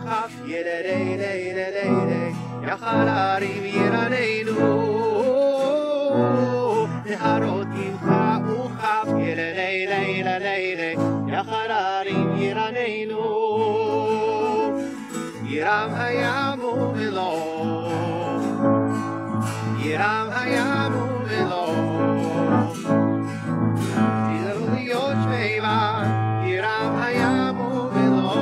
uchaf yededededede Yachararim Yiranenu Neharot imcha uchaf yededededede Yachararim Yiranenu Yiram hayam umelo Yiram hayam umelo Tizarul yoshveiva Yiram hayam umelo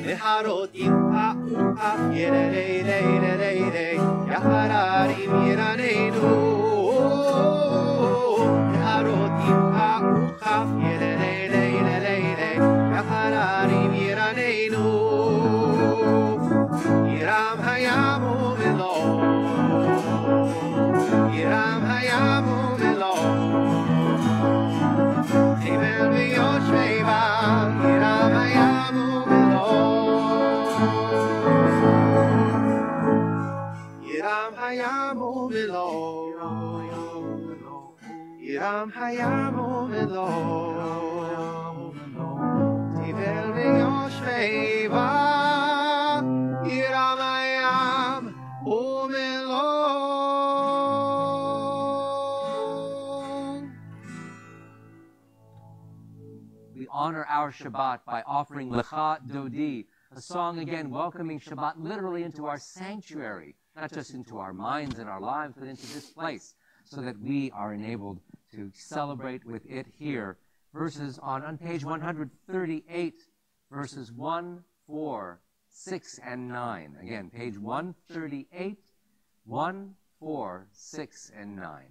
Neharot imcha uchaf yededededede Yachararim Yiranenu Neharot imcha uchaf yededededede Yachararim Yiranenu Yiram hayam umelo Yiram hayam umelo Tevel v'yoshveiva Yiram hayam umelo Yiram hayam umelo Yiram hayam umelo Tevel v'yoshveiva Yiram hayam umelo. We honor our Shabbat by offering Lecha Dodi, a song again welcoming Shabbat literally into our sanctuary, not just into our minds and our lives, but into this place, so that we are enabled to celebrate with it here. Verses on page 138, verses 1, 4, 6, and 9. Again, page 138, 1, 4, 6, and 9.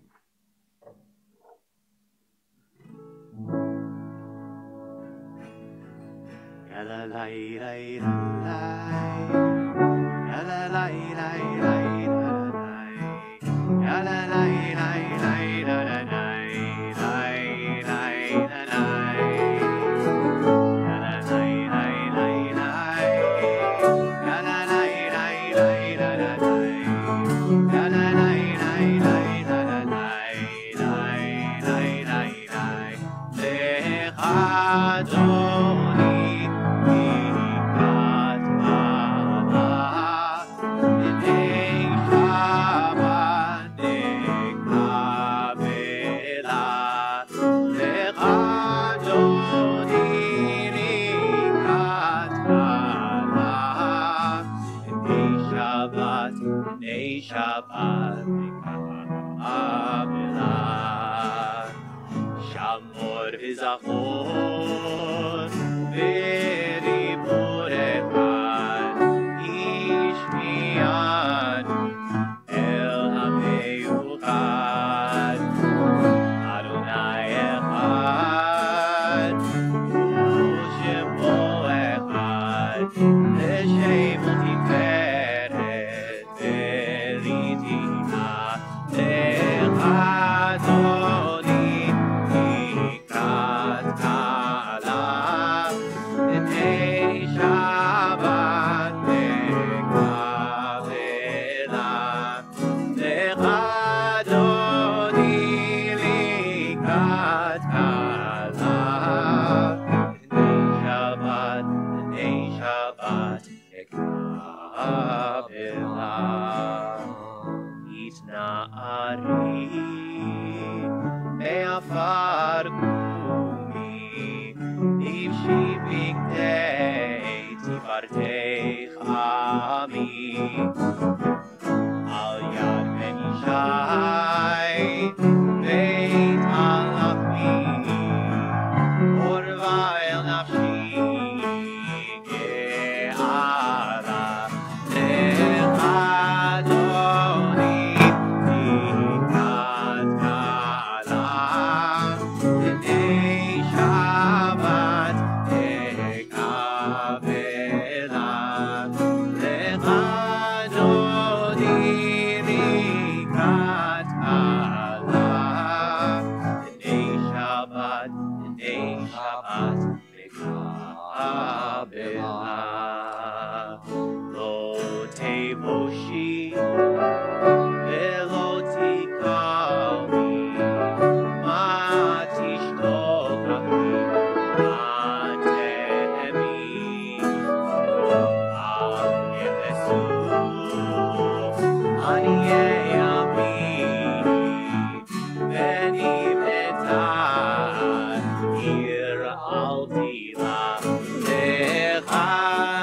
שאלתי לך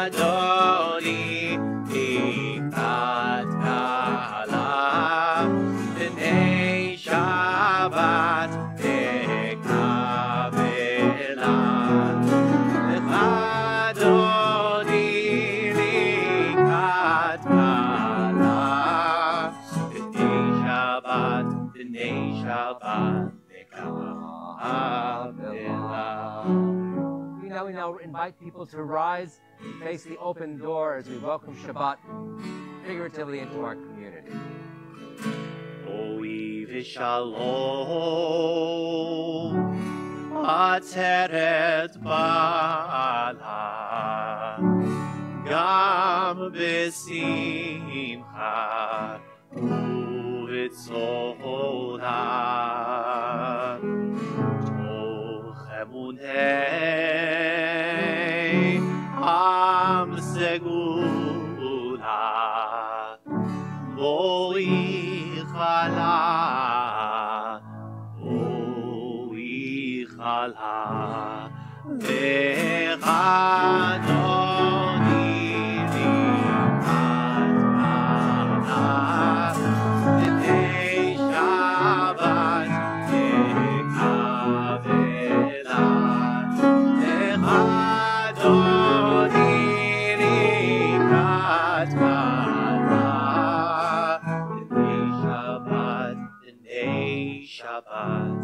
אדוני לקראת קלה בני שבת תקבלה לך אדוני לקראת קלה בני שבת We now invite people to rise and face the open door as we welcome Shabbat figuratively into our community. Oi v'shalom atzeret bala gam b'simcha u'v'tzola emunei am segula boi chala ve'adoni likat mana b'nei Shabbat tekavela ve'adoni likat mana b'nei Shabbat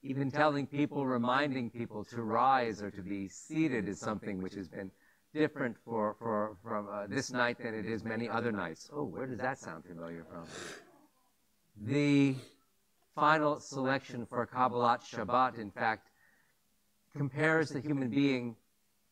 Even telling people, reminding people to rise or to be seated is something which has been different from this night than it is many other nights. Oh, where does that sound familiar from? The final selection for Kabbalat Shabbat, in fact, compares the human being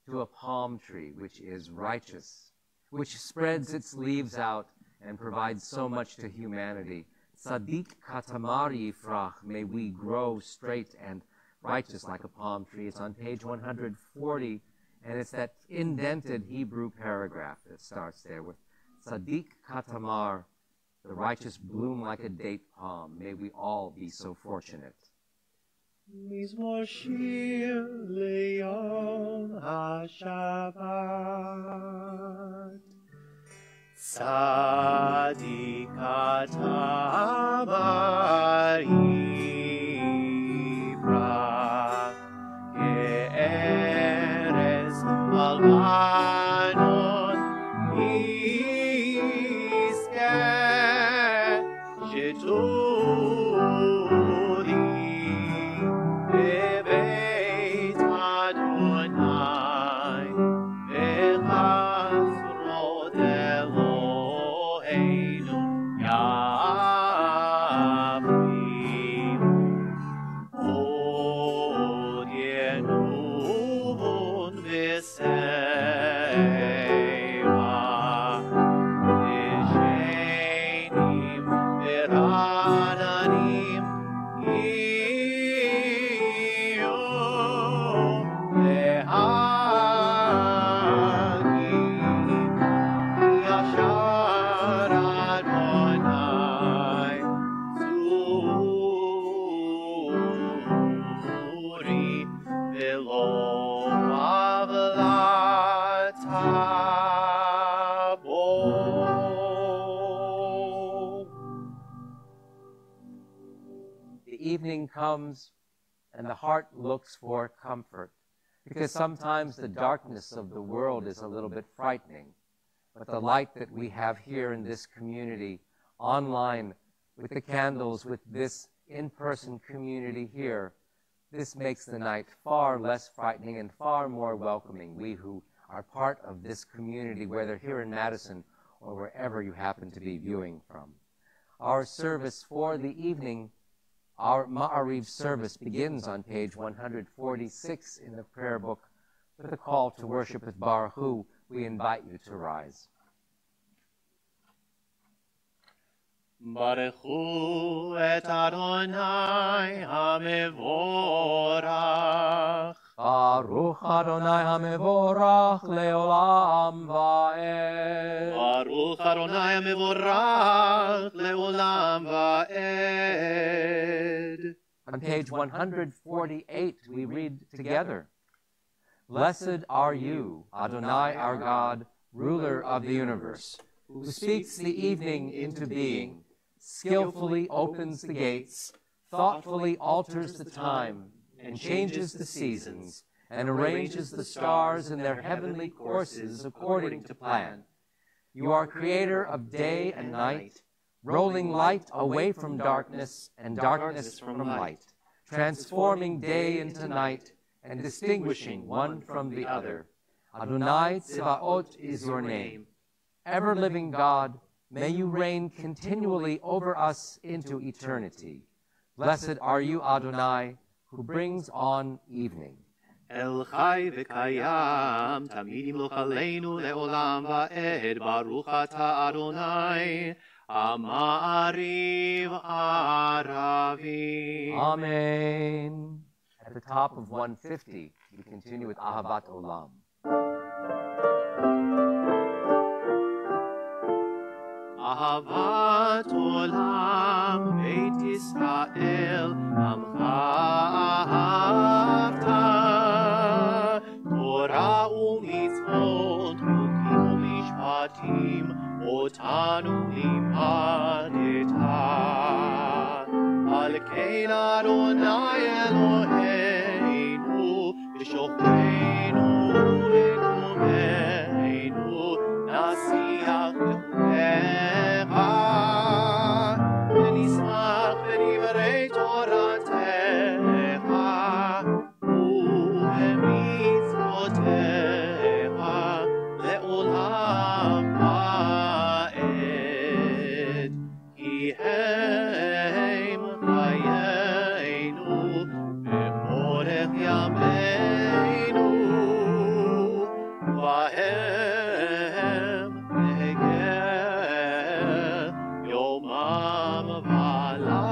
to a palm tree, which is righteous, which spreads its leaves out and provides so much to humanity. Tzaddik katamar yifrach, may we grow straight and righteous like a palm tree. It's on page 140, and it's that indented Hebrew paragraph that starts there with Tzaddik katamar, the righteous bloom like a date palm. May we all be so fortunate. Mizmor shir leyom haShabbat Tzadik katamar yifrach ke'eres albanon yizkeh shetuli bebeit Adonai v'chazrot Eloheinu yafrihu od yenuvun v'seiva v'shenim v'radanim The evening comes and the heart looks for comfort, because sometimes the darkness of the world is a little bit frightening. But the light that we have here in this community, online, with the candles, with this in-person community here, this makes the night far less frightening and far more welcoming. We who are part of this community, whether here in Madison or wherever you happen to be viewing from. Our service for the evening, our Ma'ariv service, begins on page 146 in the prayer book with a call to worship with Baruch Hu. We invite you to rise. Baruch Hu et Adonai HaMevorach Baruch Adonai HaMevorach Leolam Va'ed. Baruch Adonai Mevorach Leolam Va'ed. On page 148, we read together, Blessed are you, Adonai our God, ruler of the universe, who speaks the evening into being, skillfully opens the gates, thoughtfully alters the time, and changes the seasons, and arranges the stars in their heavenly courses according to plan. You are creator of day and night, rolling light away from darkness and darkness from light, transforming day into night and distinguishing one from the other. Adonai Tzivaot is your name. Ever-living God, may you reign continually over us into eternity. Blessed are you, Adonai, who brings on evening. El Chai v'Kayam, Tamid Yimloch Aleinu Le'olam Va'ed, Baruch Ata Adonai, Amariv Aravi. Amen. At the top of 150, we continue with Ahavat Olam. Ahavat Olam, Beit Yisrael, Amcha Ahavta, Torah u'mitzvot, Chukim u'mishpatim, Otanu limadeta. Al kein Adonai Eloheinu, B'shocheinu v'kumeinu, Nasiach v'chumecha, v'nismach v'divrei Toratecha, u'b'mitzvotecha, le'olam va'ed. Ki hem chayenu, v'orech yameinu, v'hem negeh yomam v'layla.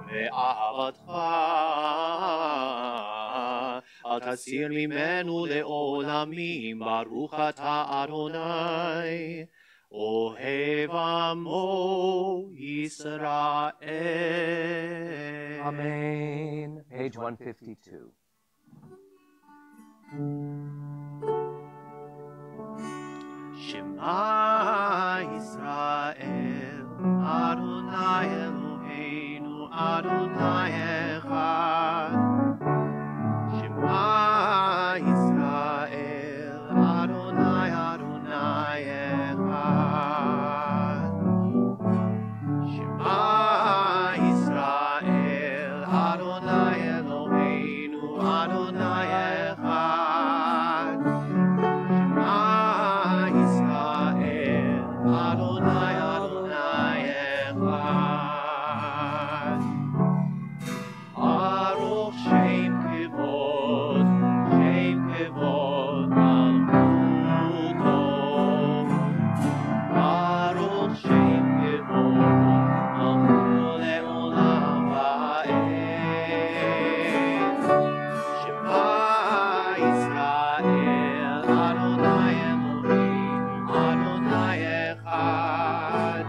Ve'ahavatcha al tasir mimenu le'olamim, Baruch Ata Adonai, Ohev Amo Yisrael. Amen. Page 152. Shema Yisrael, Adonai Eloheinu, Adonai Echad. Shema Yisrael, Adonai, Adonai Echad. Shema Yisrael, Adonai Eloheinu, Adonai Echad. Shema Yisrael, Adonai, Adonai Echad. Baruch Shem Kevod, Malchuto. Baruch Shem Kevod, Malchuto le'olam va'ed. Shema Yisrael, Adonai Eloheinu, Adonai Echad.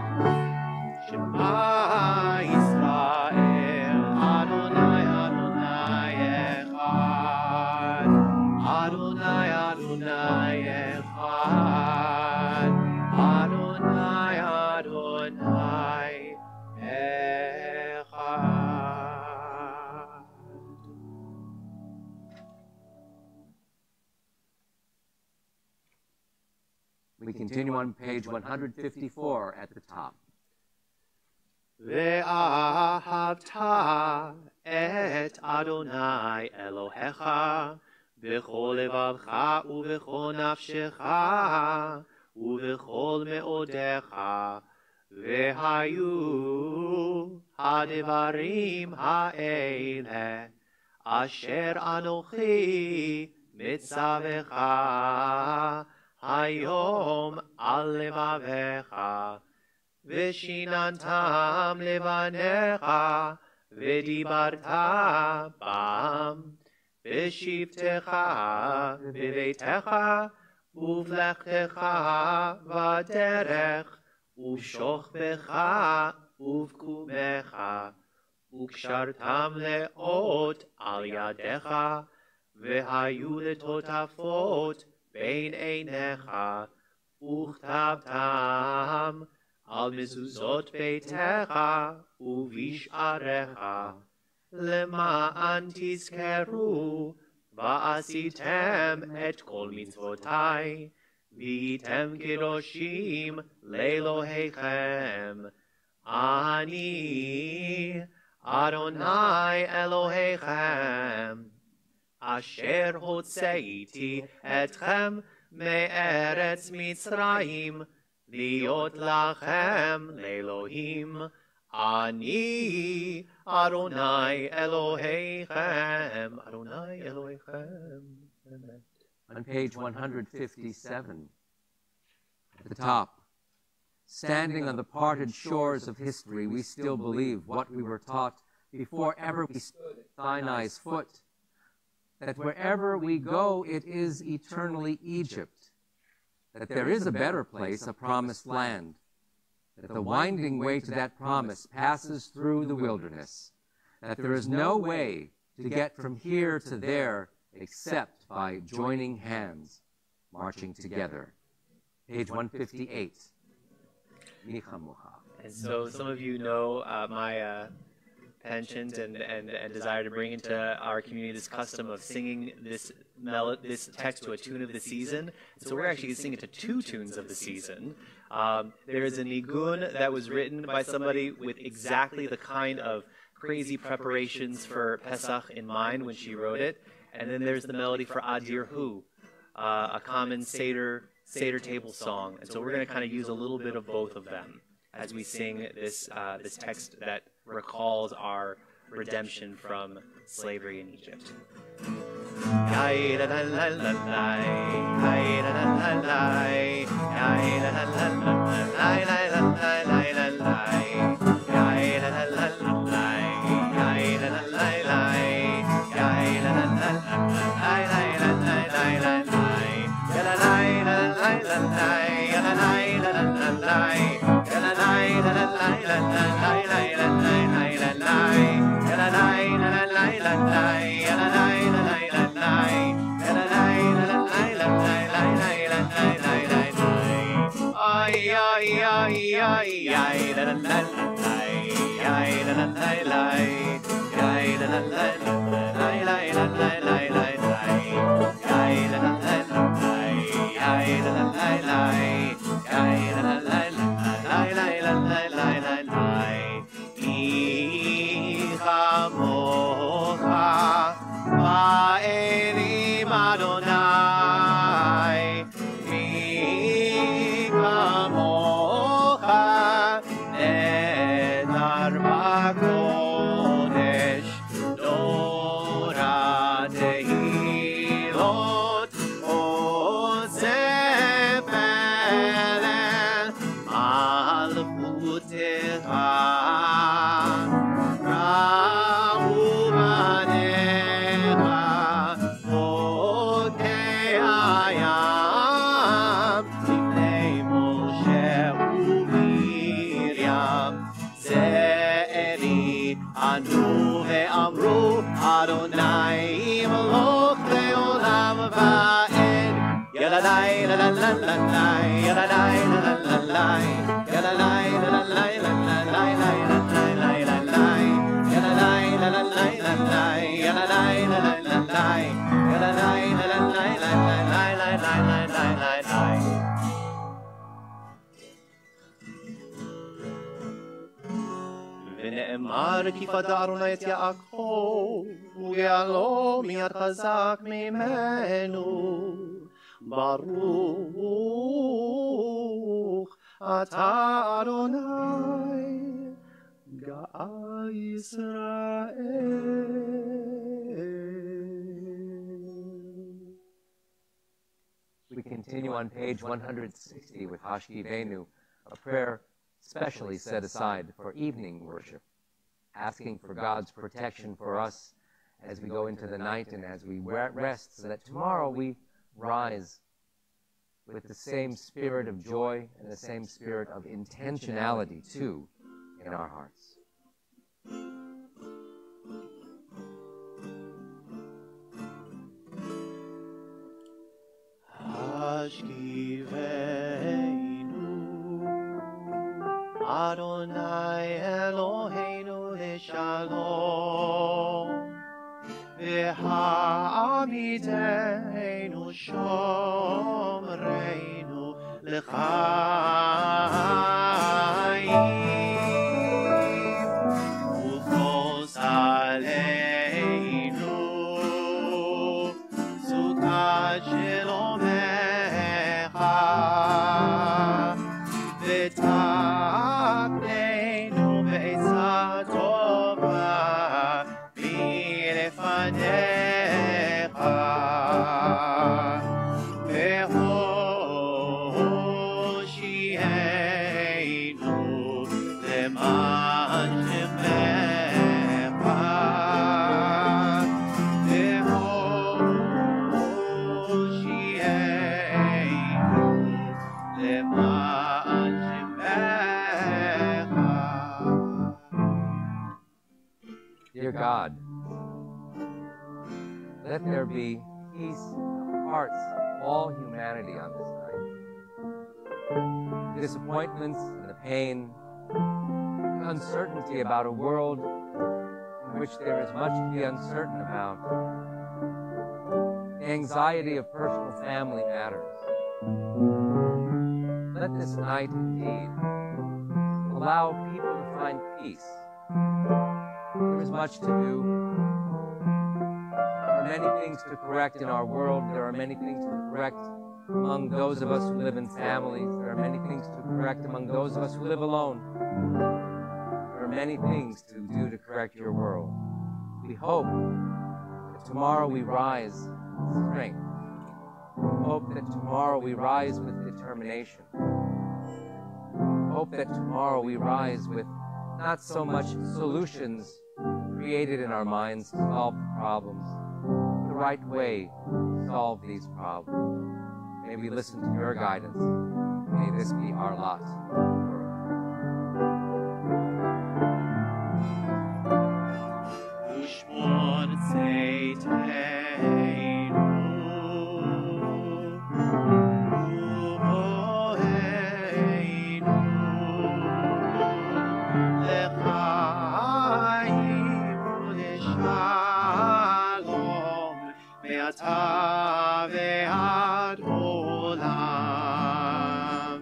Shema Yisrael, Adonai, Adonai Echad. Adonai, Adonai Echad. Adonai, Adonai Echad. We continue on page 154 at the top. Ve'ahavta et Adonai Elohecha b'chol levavcha u'b'chol nafshecha u'b'chol me'odecha ve'hayu hadevarim ha'ele asher anochi mitzavecha hayom al levavecha Veshinantam levanecha, ודיברת בם בשבתך בביתך ובלכתך בדרך ובשוכבך ובקומך וקשרתם לאות על ידיך והיו לטוטפות בין עיניך וכתבתם על מזוזות ביתך ובשעריך למען תזכרו ועשיתם את כל מצוותי והייתם קדושים לאלוהיכם אני אדוני אלוהיכם אשר הוצאתי אתכם מארץ מצרים להיות לכם לאלוהים אני אדוני אלוהיכם אדוני אלוהיכם. On page 157, at the top, standing on the parted shores of history, we still believe what we were taught before ever we stood at Sinai's foot, that wherever we go, it is eternally Egypt, that there is a better place, a promised land, that the winding way to that promise passes through the wilderness, that there is no way to get from here to there except by joining hands, marching together. Page 158. And so some of you know my penchant and desire to bring into our community this custom of singing this text to a tune of the season. So we're actually singing to two tunes of the season. There is a nigun that was written by somebody with exactly the kind of crazy preparations for Pesach in mind when she wrote it. And then there's the melody for Adir Hu, a common Seder table song. And so we're going to kind of use a little bit of both of them as we sing this text that recalls our redemption from slavery in Egypt. ונאמר כי פדרנו את יעקב וגאלו מיד חזק ממנו ברוך אתה אדוני גאל ישראל. We continue on page 160 with Hashkivenu, a prayer specially set aside for evening worship. asking for God's protection for us as we go into the night and as we rest, so that tomorrow we rise with the same spirit of joy and the same spirit of intentionality, too, in our hearts. Hashkivenu Adonai Eloheinu leShalom V'ha'amidenu shomreinu l'chaim Ufos aleinu Sukat shelomecha V'taknenu be'etzah tova milefanecha V'hoshienu leman shemecha V'hoshienu leman shemecha. Dear God, let there be peace in the hearts of all humanity on this night. The disappointments and the pain, the uncertainty about a world in which there is much to be uncertain about, the anxiety of personal family matters. Let this night indeed allow people to find peace. There is much to do. There are many things to correct in our world. There are many things to correct among those of us who live in families. There are many things to correct among those of us who live alone. There are many things to do to correct your world. We hope that tomorrow we rise with strength. We hope that tomorrow we rise with determination. We hope that tomorrow we rise with not so much solutions created in our minds to solve the problems, but the right way to solve these problems. May we listen to your guidance. May this be our lot. Ushmon Tzeiteinu Uboheinu L'chaim u'leShalom Me'ata ve'ad olam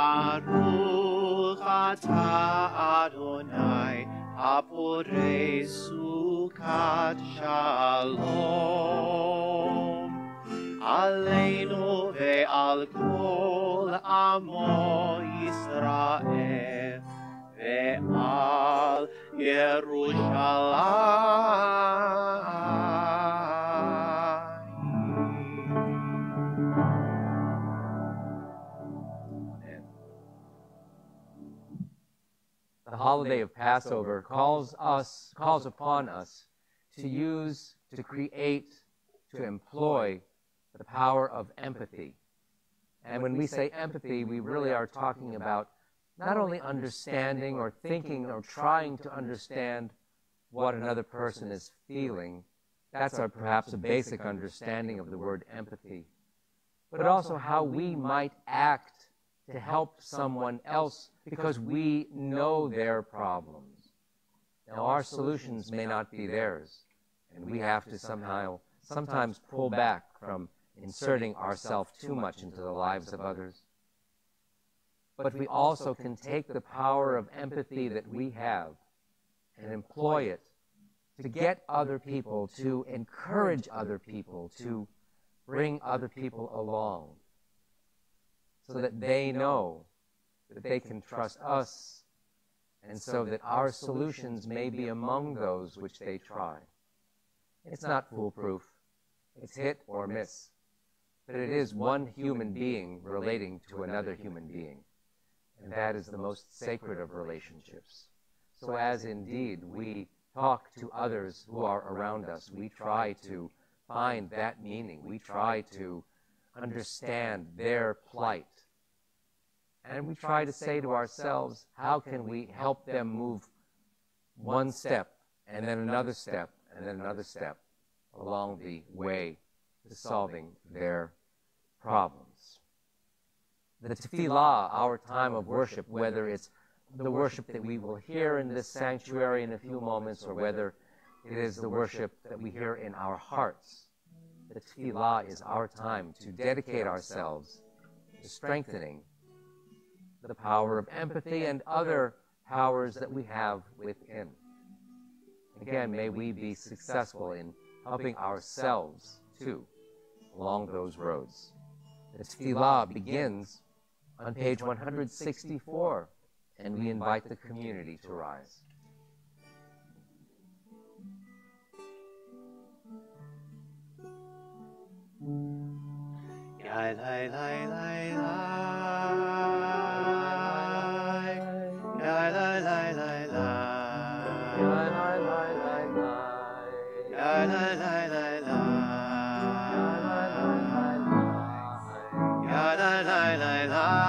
Baruch atah Adonai Haporei Sukat Shalom Aleinu ve'al kol amo Yisrael ve'al Yerushalayim. The holiday of Passover calls upon us to use, to create, to employ the power of empathy. And when we say empathy, we really are talking about not only understanding or thinking or trying to understand what another person is feeling. That's perhaps a basic understanding of the word empathy. But also how we might act to help someone else because we know their problems. Now, our solutions may not be theirs, and we have to sometimes pull back from inserting ourselves too much into the lives of others. But we also can take the power of empathy that we have and employ it to get other people, to encourage other people, to bring other people along, so that they know that they can trust us, and so that our solutions may be among those which they try. It's not foolproof. It's hit or miss. But it is one human being relating to another human being. And that is the most sacred of relationships. So as indeed we talk to others who are around us, we try to find that meaning. We try to understand their plight. And we try to say to ourselves, how can we help them move one step, and then another step, and then another step along the way to solving their problems. The tefillah, our time of worship, whether it's the worship that we will hear in this sanctuary in a few moments, or whether it is the worship that we hear in our hearts, the tefillah is our time to dedicate ourselves to strengthening the power of empathy and other powers that we have within. Again, may we be successful in helping ourselves, too, along those roads. The tefillah begins on page 164, and we invite the community to rise. Lai, lai, lai, lai, lai. Lai, lai, lai, lai, lai. Lai, lai, lai, lai, lai. Lai, lai, lai, lai, lai. Lai, lai, lai, lai, lai.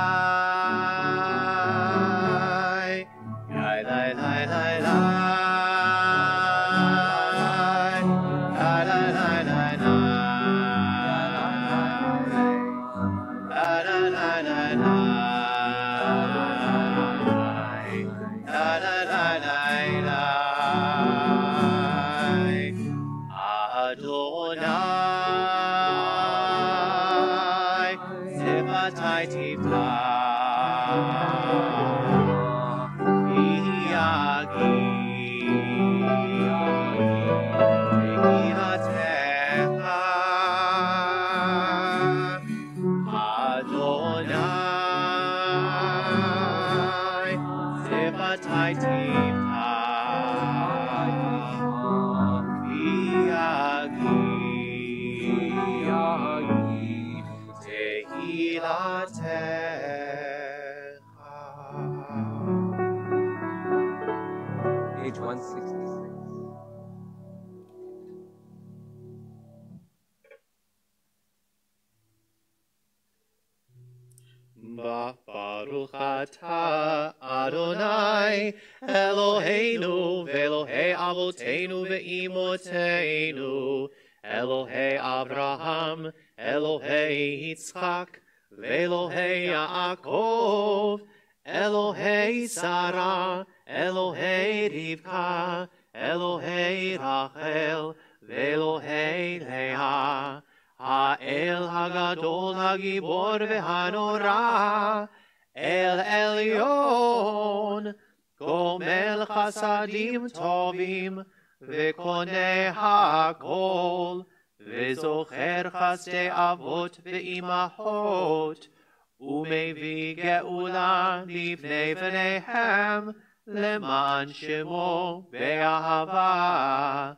Lai, lai, lai, lai, lai. Page 166. Baruch atah Adonai Eloheinu ve'Elohei avoteinu ve'imoteinu Elohei Abraham Elohei Yitzchak ve'Elohei Yaakov Elohei Sarah Elohei Rivka Elohei Rachel ve'Elohei Leah האל הגדול הגיבור והנורא, אל עליון, גומל חסדים טובים, וקונה הכל, וזוכר חסדי אבות ואימהות, ומביא גאולה לבני בניהם, למען שמו באהבה.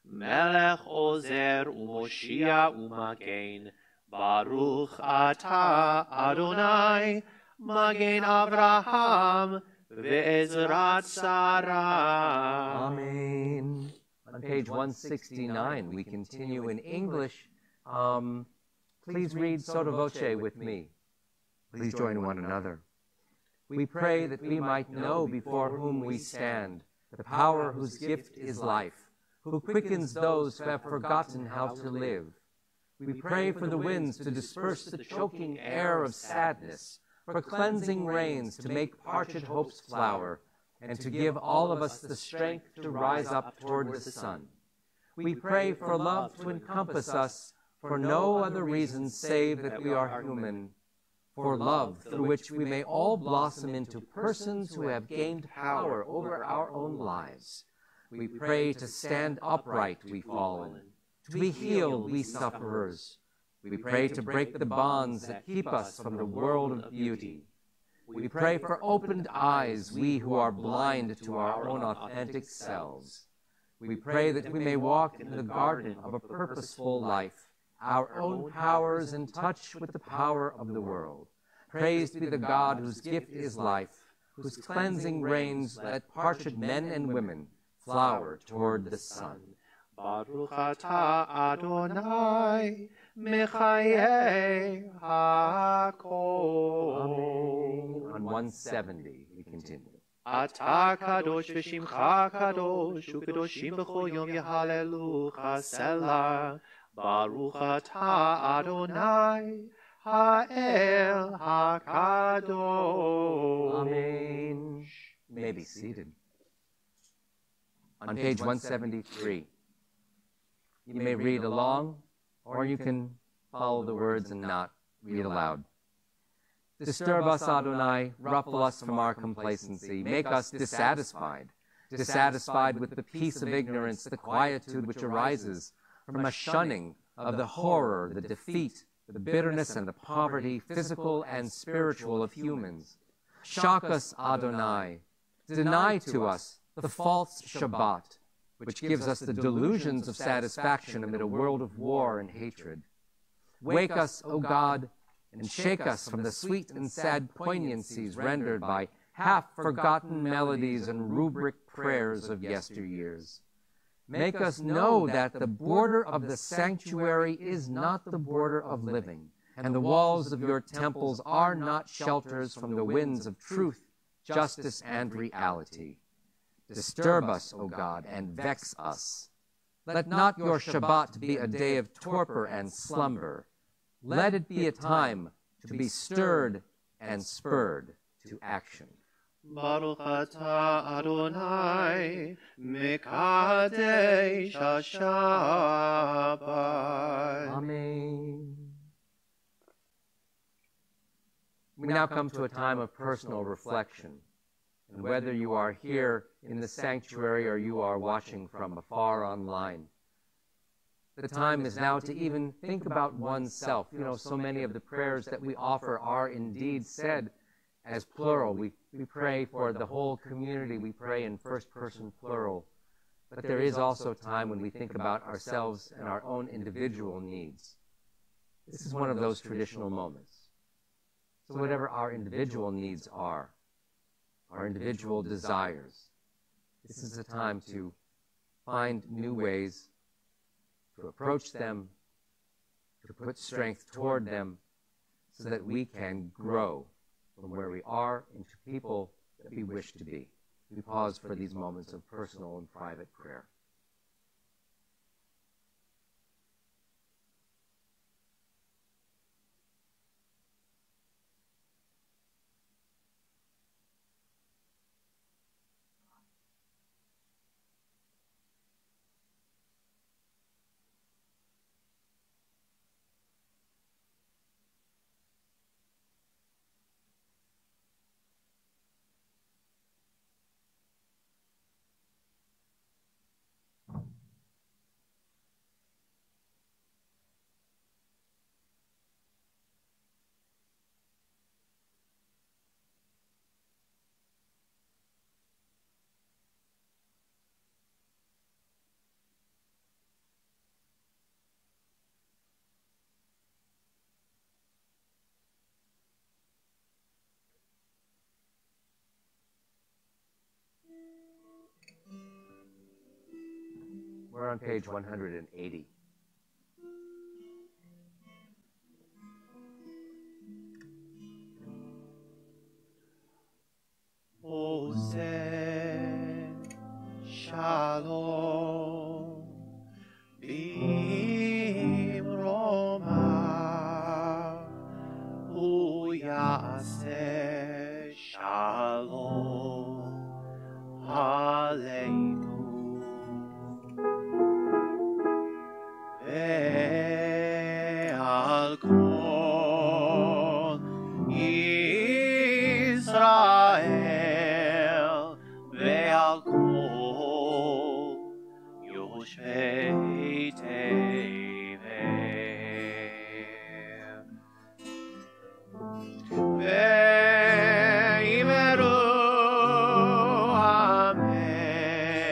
מלך עוזר ומושיע ומגן, ברוך אתה אדוני, מגן אברהם ועזרת שרה. Amen. On page 169, we continue in English. Please read sotto voce with me. Please join one another. We pray that we might know before whom we stand, the power whose gift is life, who quickens those who have forgotten how to live. We pray for the winds to disperse the choking air of sadness, for cleansing rains to make parched hopes flower, and to give all of us the strength to rise up toward the sun. We pray for love to encompass us, for no other reason save that we are human, for love through which we may all blossom into persons who have gained power over our own lives. We pray to stand upright, we fallen, to be healed, we sufferers. We pray to break the bonds that keep us from the world of beauty. We pray for opened eyes, we who are blind to our own authentic selves. We pray that we may walk in the garden of a purposeful life, our own powers in touch with the power of the world. Praised be the God whose gift is life, whose cleansing rains let parched men and women flower toward the sun. Baruch atah Adonai, Mechayeh HaKol. On 170, we continue. Atah kadosh v'shimcha kadosh, u'kadoshim b'chol yom yehalelucha selah. Baruch atah Adonai, Ha'el HaKadosh. Amen. You may be seated. On page 173, you may read along, or you can follow the words and not read aloud. Disturb us, Adonai, ruffle us from our complacency, make us dissatisfied with the peace of ignorance, the quietude which arises from a shunning of the horror, the defeat, the bitterness and the poverty, physical and spiritual, of humans. Shock us, Adonai. Deny to us the false Shabbat, which gives us the delusions of satisfaction amid a world of war and hatred. Wake us, O God, and shake us from the sweet and sad poignancies rendered by half-forgotten melodies and rubric prayers of yesteryears. Make us know that the border of the sanctuary is not the border of living, and the walls of your temples are not shelters from the winds of truth, justice, and reality. Disturb us, O God, and vex us. Let not your Shabbat be a day of torpor and slumber. Let it be a time to be stirred and spurred to action. Baruch atah Adonai, Mekadesh HaShabbat. Amen. We now come to a time of personal reflection. And whether you are here in the sanctuary or you are watching from afar online, the time is now to even think about oneself. You know, so many of the prayers that we offer are indeed said as plural. We pray for the whole community. We pray in first person plural. But there is also time when we think about ourselves and our own individual needs. This is one of those traditional moments. So whatever our individual needs are, our individual desires, this is a time to find new ways to approach them, to put strength toward them, so that we can grow from where we are into people that we wish to be. We pause for these moments of personal and private prayer. We're on page 180. Oseh Shalom Bimroma Uyaseh Shalom Aleinu Ve'al kol Israel Ve'al kol Yoshvei Tevev Ve'imeru Amen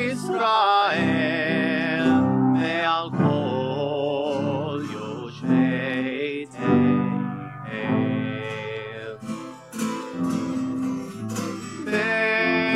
ישראל ועל כל יושבי תבל. ויאמרו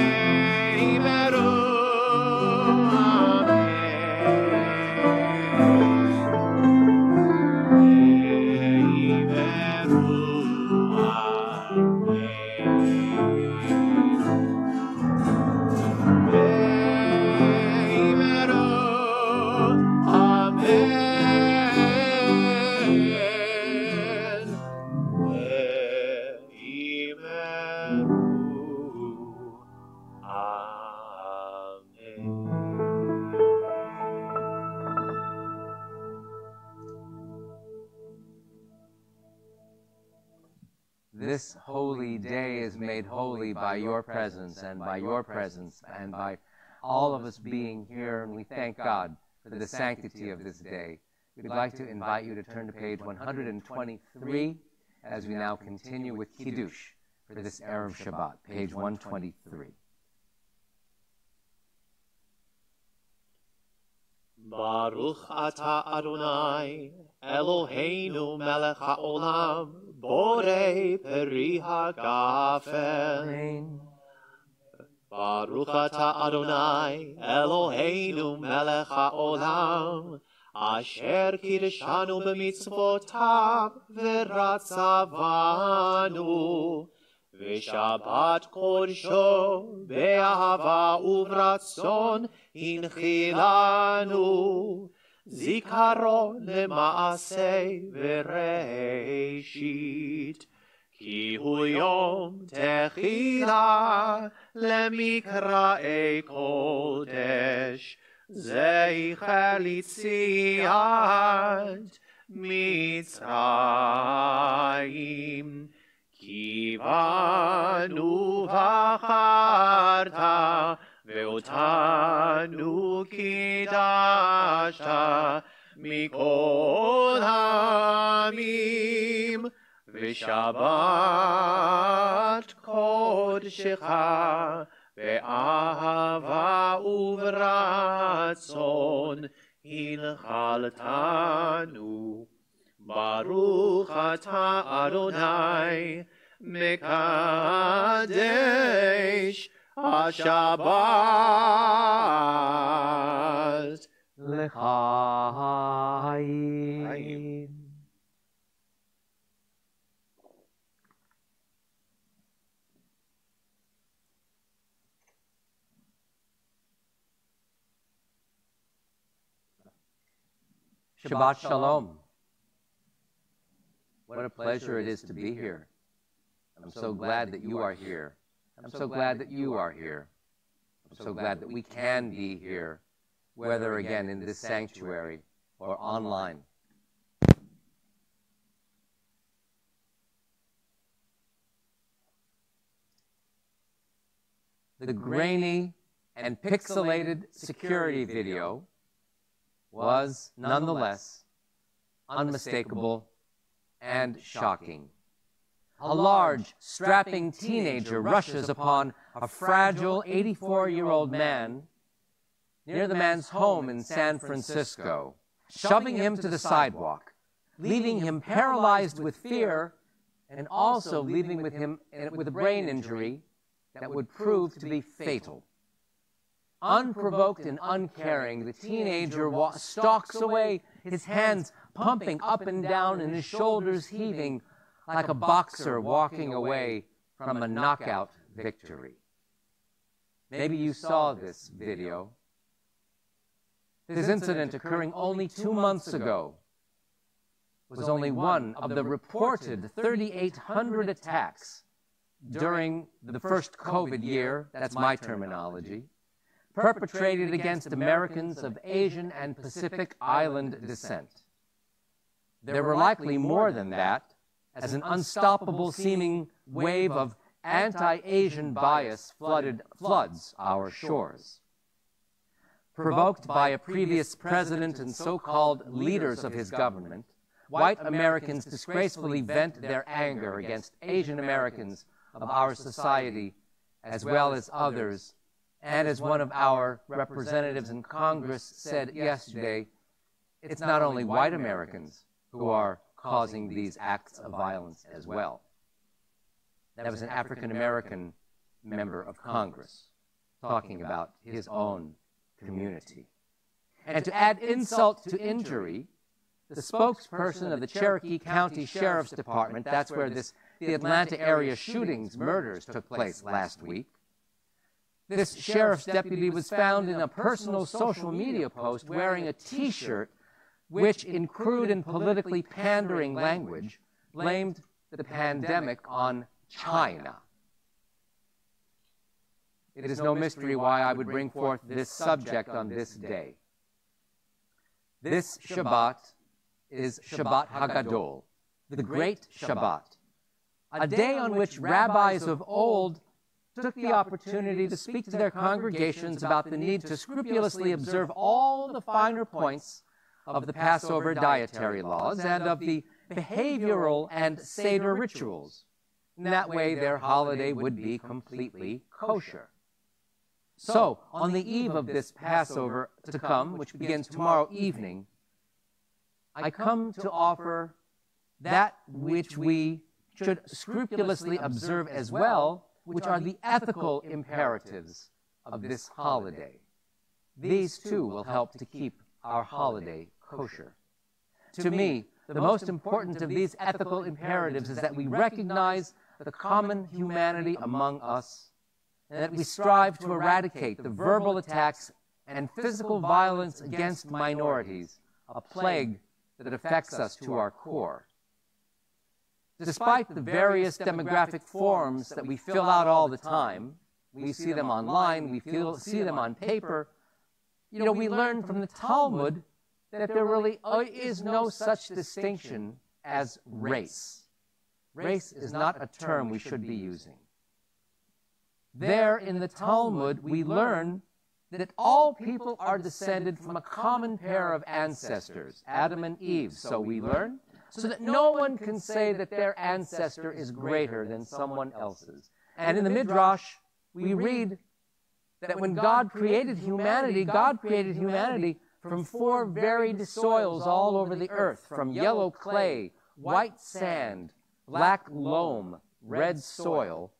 This holy day is made holy by your presence and by your presence and by all of us being here, and we thank God for the sanctity of this day. We'd like to invite you to turn to page 123 as we now continue with Kiddush for this Erev Shabbat, page 123. Baruch atah Adonai, Eloheinu melech haolam, borei peri hagafen. Baruch atah Adonai, Eloheinu melech haolam, asher kiddushanu b'mitzvotav v'ratzavanu, v'shabbat kodsho be'ahava uvratzon הנחילנו, זיכרון למעשה וראשית, כי הוא יום תחילה למקראי קודש, זכר ליציאת מצרים. כי בנו בחרת ואותנו קידשת מכל העמים, ושבת קודשך באהבה וברצון הנחלתנו. ברוך אתה אדוני מקדש השבת לחיים. Shabbat Shalom. What a pleasure it is to be here. I'm so glad that you are here. I'm so glad that you are here. I'm so glad that we can be here, whether again in this sanctuary or online. The grainy and pixelated security video was nonetheless unmistakable and shocking. A large, strapping teenager rushes upon a fragile 84-year-old man near the man's home in San Francisco, shoving him to the sidewalk, leaving him paralyzed with fear, and also leaving him with a brain injury that would prove to be fatal. Unprovoked and uncaring, the teenager stalks away, his hands pumping up and down and his shoulders heaving like a boxer walking away from a knockout victory. Maybe you saw this video. This incident, occurring only 2 months ago, was only one of the reported 3,800 attacks during the first COVID year, that's my terminology, perpetrated against Americans of Asian and Pacific Island descent. There were likely more than that, as an unstoppable seeming wave of anti-Asian bias floods our shores. Provoked by a previous president and so-called leaders of his government, white Americans disgracefully vent their anger against Asian Americans of our society, as well as others And as one of our representatives in Congress said yesterday, it's not only white Americans who are causing these acts of violence as well. That was an African American member of Congress talking about his own community. And to add insult to injury, the spokesperson of the Cherokee County Sheriff's Department, that's where the Atlanta area shootings, murders took place last week. This sheriff's deputy was found in a personal social media post wearing a T-shirt which, in crude and politically pandering language, blamed the pandemic on China. It is no mystery why I would bring forth this subject on this day. This Shabbat is Shabbat Hagadol, the Great Shabbat, a day on which rabbis of old took the opportunity to speak to their congregations about the need to scrupulously observe all the finer points of the Passover dietary laws and of the behavioral and Seder rituals. In that way, their holiday would be completely kosher. So, on the eve of this Passover to come, which begins tomorrow evening, I come to offer that which we should scrupulously observe as well, which are the ethical imperatives of this holiday. These, too, will help to keep our holiday kosher. To me, the most important of these ethical imperatives is that we recognize the common humanity among us, and that we strive to eradicate the verbal attacks and physical violence against minorities, a plague that affects us to our core. Despite the various demographic forms that we fill out all the time, we see them online, we see them on paper, we learn from the Talmud that there really is no such distinction as race. Race is not a term we should be using. There in the Talmud, we learn that all people are descended from a common pair of ancestors, Adam and Eve, so we learn, so that no one can say that their ancestor is greater than someone else's. And in the Midrash, we read that when God created humanity from four varied soils all over the earth, from yellow clay, white sand, black loam, red soil,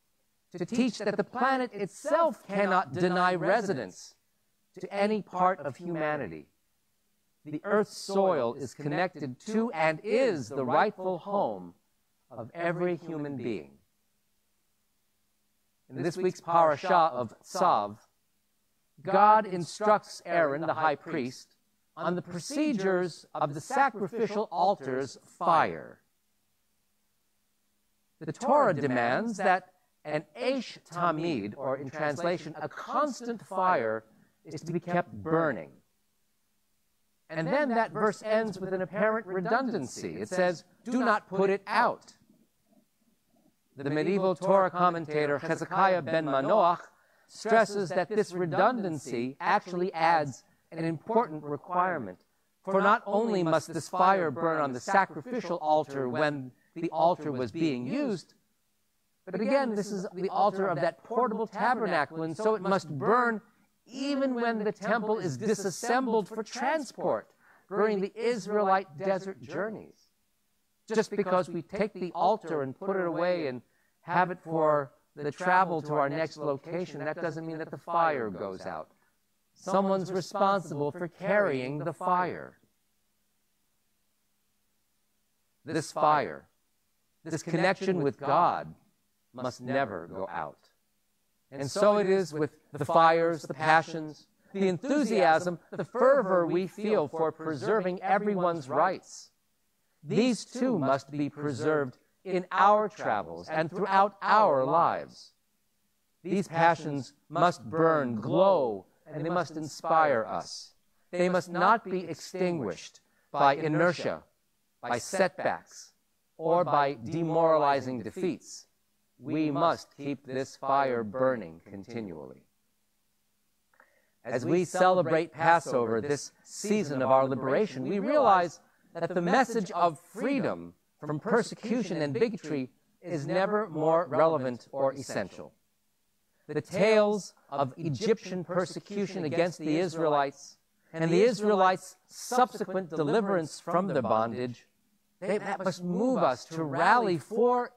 to teach that the planet itself cannot deny residence to any part of humanity. The earth's soil is connected to and is the rightful home of every human being. In this week's parashah of Tzav, God instructs Aaron, the high priest, on the procedures of the sacrificial altar's fire. The Torah demands that an Eish Tamid, or in translation, a constant fire, is to be kept burning. And then that verse ends with an apparent redundancy. It says, do not put it out. The medieval Torah commentator Hezekiah ben Manoach stresses that this redundancy actually adds an important requirement. For not only must this fire burn on the sacrificial altar when the altar was being used, but again, this is the altar of that portable tabernacle, and so it must burn even when the temple is disassembled for transport during the Israelite desert journeys. Just because we take the altar and put it away and have it for the travel to our next location, that doesn't mean that the fire goes out. Someone's responsible for carrying the fire. This fire, this connection with God, must never go out. And so it is with the fires, the passions, the enthusiasm, the fervor we feel for preserving everyone's rights. These too must be preserved in our travels and throughout our lives. These passions must burn, glow, and they must inspire us. They must not be extinguished by inertia, by setbacks, or by demoralizing defeats. We must keep this fire burning continually. As we celebrate Passover, this season of our liberation, we realize that the message of freedom from persecution and bigotry is never more relevant or essential. the tales of Egyptian persecution against the Israelites and the Israelites' subsequent deliverance from their bondage, that must move us to rally for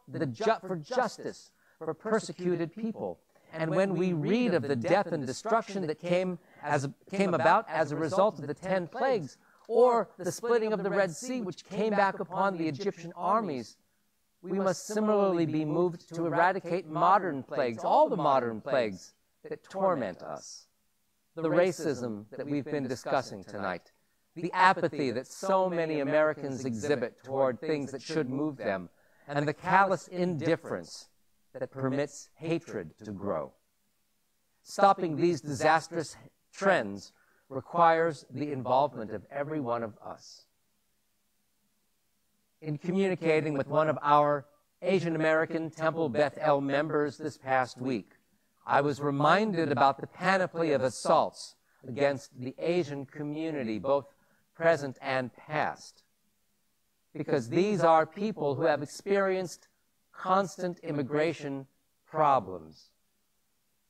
justice for persecuted people. And when we read of the death and destruction that came about as a result of the 10 plagues, or the splitting of the Red Sea, which came back upon the Egyptian armies, we must similarly be moved to eradicate modern plagues, all the modern plagues that torment us. The racism that we've been discussing tonight, the apathy that so many Americans exhibit toward things that should move them, and the callous indifference that permits hatred to grow. Stopping these disastrous trends requires the involvement of every one of us. In communicating with one of our Asian American Temple Beth El members this past week, I was reminded about the panoply of assaults against the Asian community, both present and past, because these are people who have experienced constant immigration problems.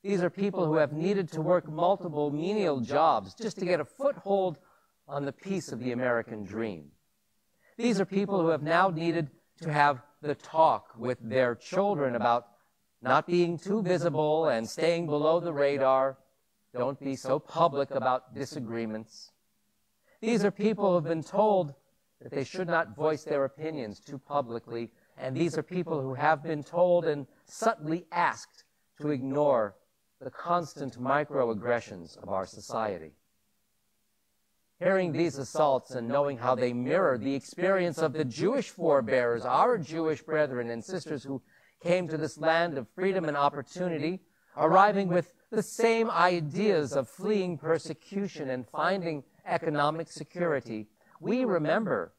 These are people who have needed to work multiple menial jobs just to get a foothold on the piece of the American dream. These are people who have now needed to have the talk with their children about not being too visible and staying below the radar. Don't be so public about disagreements. These are people who have been told that they should not voice their opinions too publicly, and these are people who have been told and subtly asked to ignore the constant microaggressions of our society. Hearing these assaults and knowing how they mirror the experience of the Jewish forebears, our Jewish brethren and sisters who came to this land of freedom and opportunity, arriving with the same ideas of fleeing persecution and finding economic security, we remember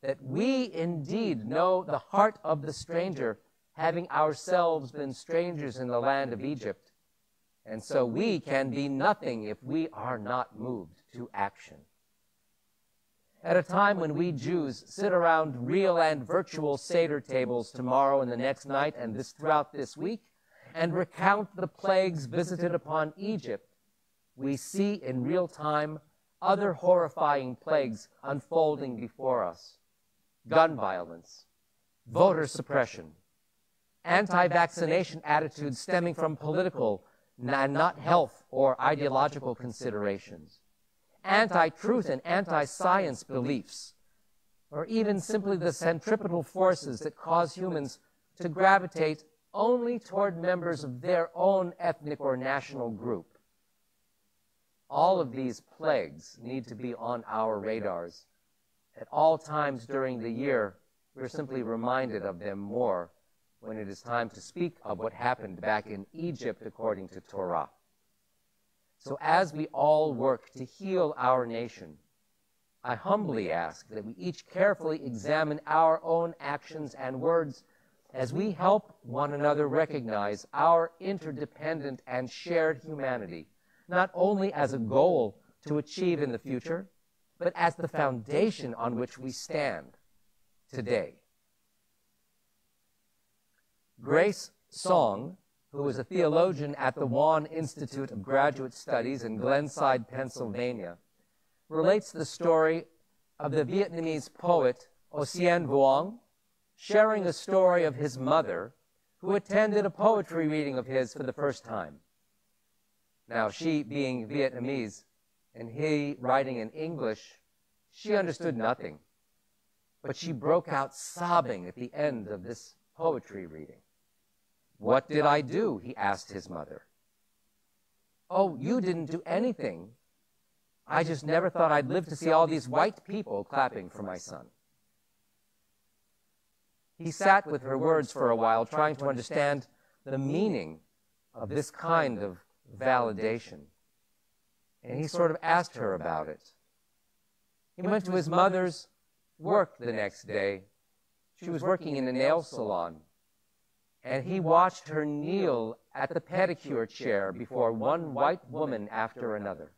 that we indeed know the heart of the stranger, having ourselves been strangers in the land of Egypt. And so we can be nothing if we are not moved to action. At a time when we Jews sit around real and virtual Seder tables tomorrow and the next night and throughout this week, and recount the plagues visited upon Egypt, we see in real time other horrifying plagues unfolding before us. Gun violence, voter suppression, anti-vaccination attitudes stemming from political and not health or ideological considerations, anti-truth and anti-science beliefs, or even simply the centripetal forces that cause humans to gravitate only toward members of their own ethnic or national group. All of these plagues need to be on our radars. At all times during the year, we're simply reminded of them more when it is time to speak of what happened back in Egypt according to Torah. So as we all work to heal our nation, I humbly ask that we each carefully examine our own actions and words as we help one another recognize our interdependent and shared humanity, not only as a goal to achieve in the future, but as the foundation on which we stand today. Grace Song, who was a theologian at the Wan Institute of Graduate Studies in Glenside, Pennsylvania, relates the story of the Vietnamese poet Ocean Vuong, sharing a story of his mother, who attended a poetry reading of his for the first time. Now, she being Vietnamese and he writing in English, she understood nothing, but she broke out sobbing at the end of this poetry reading. "What did I do?" he asked his mother. "Oh, you didn't do anything. I just never thought I'd live to see all these white people clapping for my son." He sat with her words for a while, trying to understand the meaning of this kind of validation. And he sort of asked her about it. He went to his mother's work the next day. She was working in a nail salon. And he watched her kneel at the pedicure chair before one white woman after another.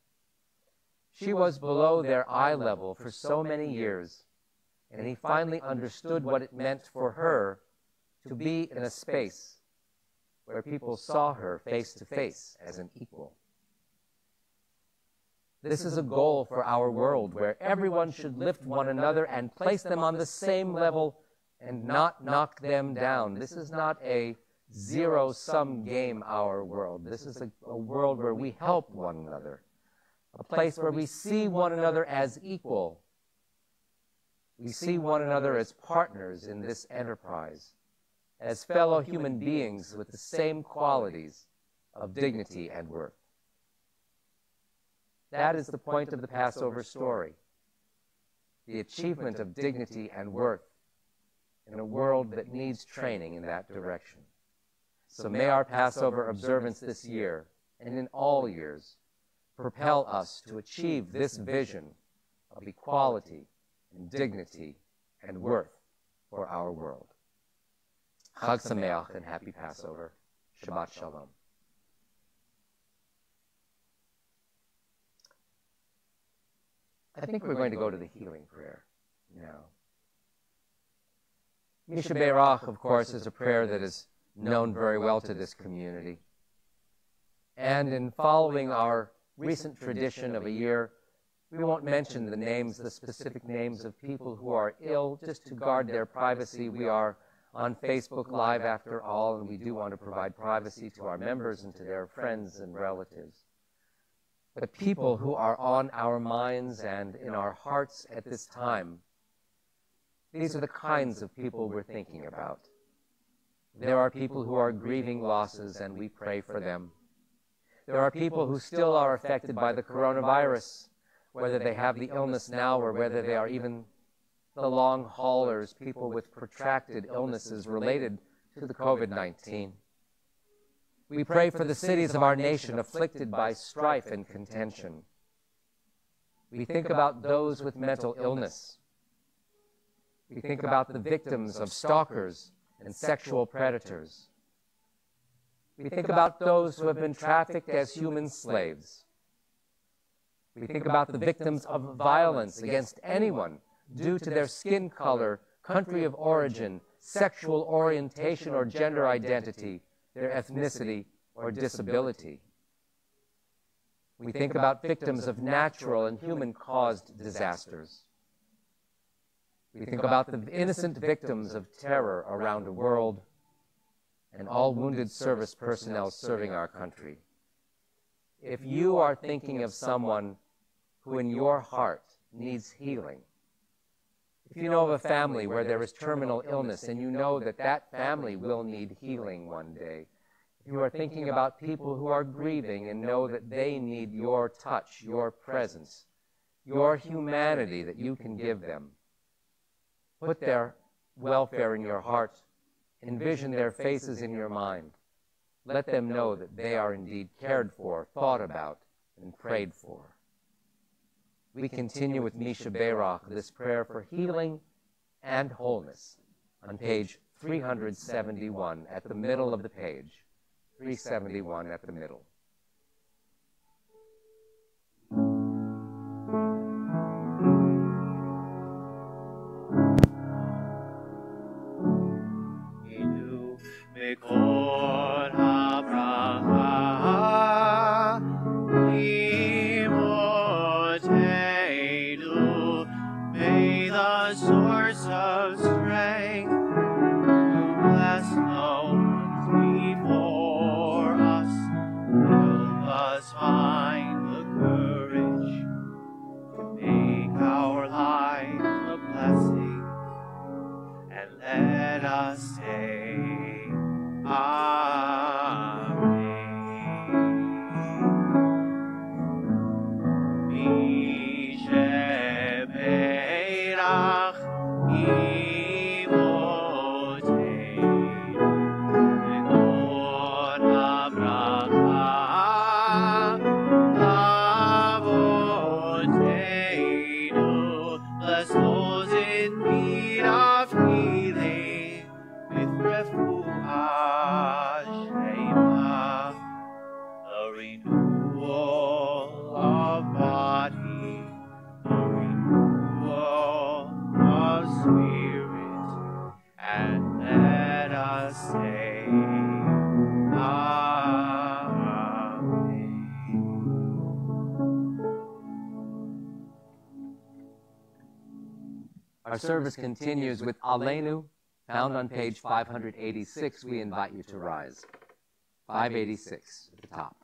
She was below their eye level for so many years, and he finally understood what it meant for her to be in a space where people saw her face to face as an equal. This is a goal for our world where everyone should lift one another and place them on the same level and not knock them down. This is not a zero-sum game, our world. This is a world where we help one another, a place where we see one another as equal. We see one another as partners in this enterprise, as fellow human beings with the same qualities of dignity and worth. That is the point of the Passover story, the achievement of dignity and worth in a world that needs training in that direction. So may our Passover observance this year, and in all years, propel us to achieve this vision of equality and dignity and worth for our world. Chag Sameach and happy Passover. Shabbat Shalom. I think we're going to go to the healing prayer now. Misha Beirach, of course, is a prayer that is known very well to this community. And in following our recent tradition of a year, we won't mention the names, the specific names of people who are ill, just to guard their privacy. We are on Facebook Live after all, and we do want to provide privacy to our members and to their friends and relatives. But people who are on our minds and in our hearts at this time, these are the kinds of people we're thinking about. There are people who are grieving losses, and we pray for them. There are people who still are affected by the coronavirus, whether they have the illness now or whether they are even the long haulers, people with protracted illnesses related to the COVID-19. We pray for the cities of our nation afflicted by strife and contention. We think about those with mental illness. We think about the victims of stalkers and sexual predators. We think about those who have been trafficked as human slaves. We think about the victims of violence against anyone due to their skin color, country of origin, sexual orientation or gender identity, their ethnicity or disability. We think about victims of natural and human-caused disasters. We think about the innocent victims of terror around the world and all wounded service personnel serving our country. If you are thinking of someone who in your heart needs healing, if you know of a family where there is terminal illness and you know that that family will need healing one day, if you are thinking about people who are grieving and know that they need your touch, your presence, your humanity that you can give them, put their welfare in your heart, envision their faces in your mind. Let them know that they are indeed cared for, thought about, and prayed for. We continue with Misha Beirach, this prayer for healing and wholeness, on page 371 at the middle of the page. 371 at the middle. Mikol habracha imotenu, may the source of strength who bless no one before us, help us find the courage to make our life a blessing, and let us say Amen. Mishe Beirach imotenu, Mikol habracha Our service continues with Aleinu, found on page 586. We invite you to rise. 586 at the top.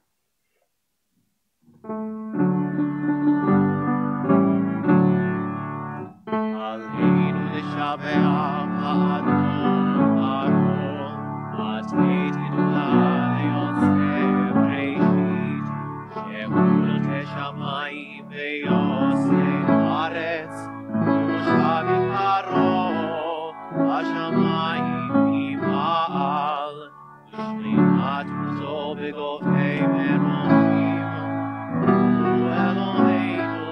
Aleinu l'shabeach la'adon arol, ateitin la'yosef reishit, she'ul keshamayim ve'yosef haaretz, u'shavit haro, hashamayim ima'al, u'shlimat uzo begofei meromim, u'eloheinu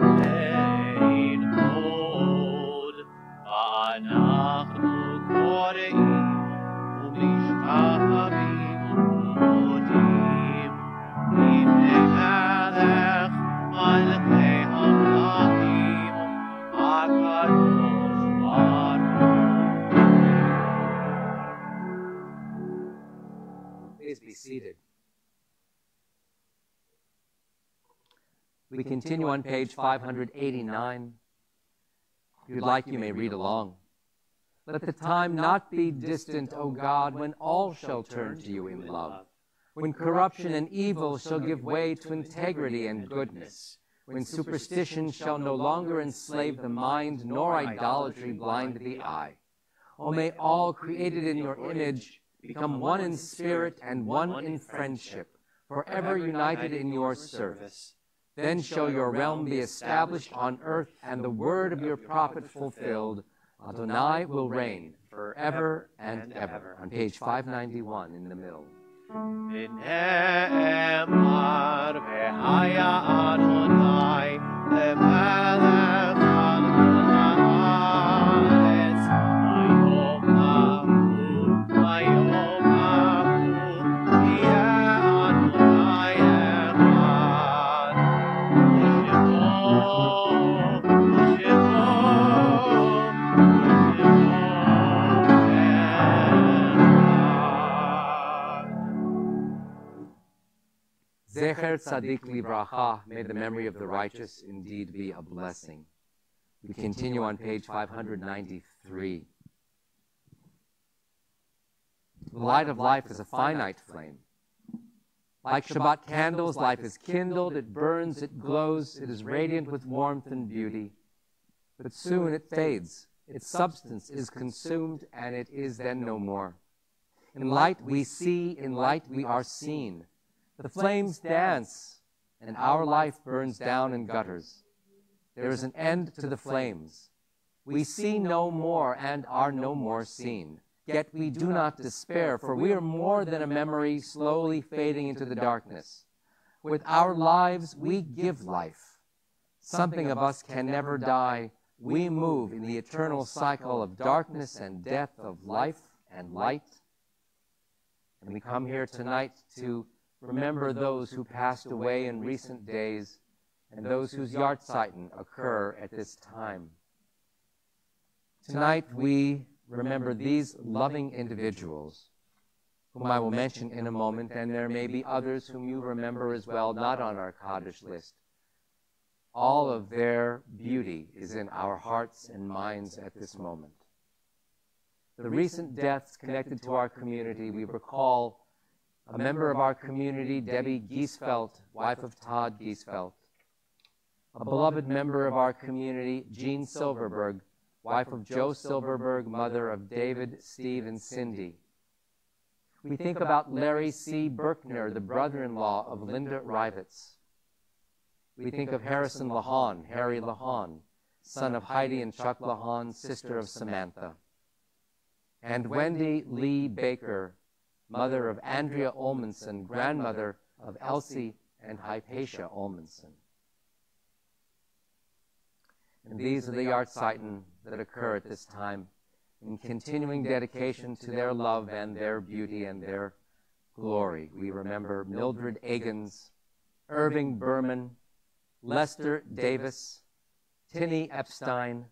ein od, va'anachnu kore'im, u'mishkachavim u'modim, lifnei melech malchei hamlachim, hakadosh baruch. Please be seated. We continue on page 589. If you'd like, you may read along. Let the time not be distant, O God, when all shall turn to you in love, when corruption and evil shall give way to integrity and goodness, when superstition shall no longer enslave the mind, nor idolatry blind the eye. O may all created in your image become one in spirit and one in friendship, forever united in your service. Then shall your realm be established on earth, and the word of your prophet fulfilled. Adonai will reign forever and ever. On page 591 in the middle. V'ne'emar v'haya Adonai lemelech al kol haaretz, hayom ha'hu yeh Adonai echad, Zecher Tzadik Livracha, may the memory of the righteous indeed be a blessing. We continue on page 593. The light of life is a finite flame. Like Shabbat candles, life is kindled, it burns, it glows, it is radiant with warmth and beauty. But soon it fades, its substance is consumed, and it is then no more. In light we see, in light we are seen. The flames dance, and our life burns down in gutters. There is an end to the flames. We see no more and are no more seen. Yet we do not despair, for we are more than a memory slowly fading into the darkness. With our lives, we give life. Something of us can never die. We move in the eternal cycle of darkness and death, of life and light. And we come here tonight to remember those who passed away in recent days and those whose Yahrzeiten occur at this time. Tonight we remember these loving individuals, whom I will mention in a moment, and there may be others whom you remember as well, not on our Kaddish list. All of their beauty is in our hearts and minds at this moment. The recent deaths connected to our community, we recall a member of our community, Debbie Giesfeld, wife of Todd Giesfeld. A beloved member of our community, Jean Silverberg, wife of Joe Silverberg, mother of David, Steve, and Cindy. We think about Larry C. Berkner, the brother-in-law of Linda Rivitz. We think of Harrison Lahan, Harry Lahan, son of Heidi and Chuck Lahan, sister of Samantha. And Wendy Lee Baker, mother of Andrea Olmanson, grandmother of Elsie and Hypatia Olmanson. And these are the Yahrzeiten that occur at this time, in continuing dedication to their love and their beauty and their glory. We remember Mildred Agins, Irving Berman, Lester Davis, Tinny Epstein,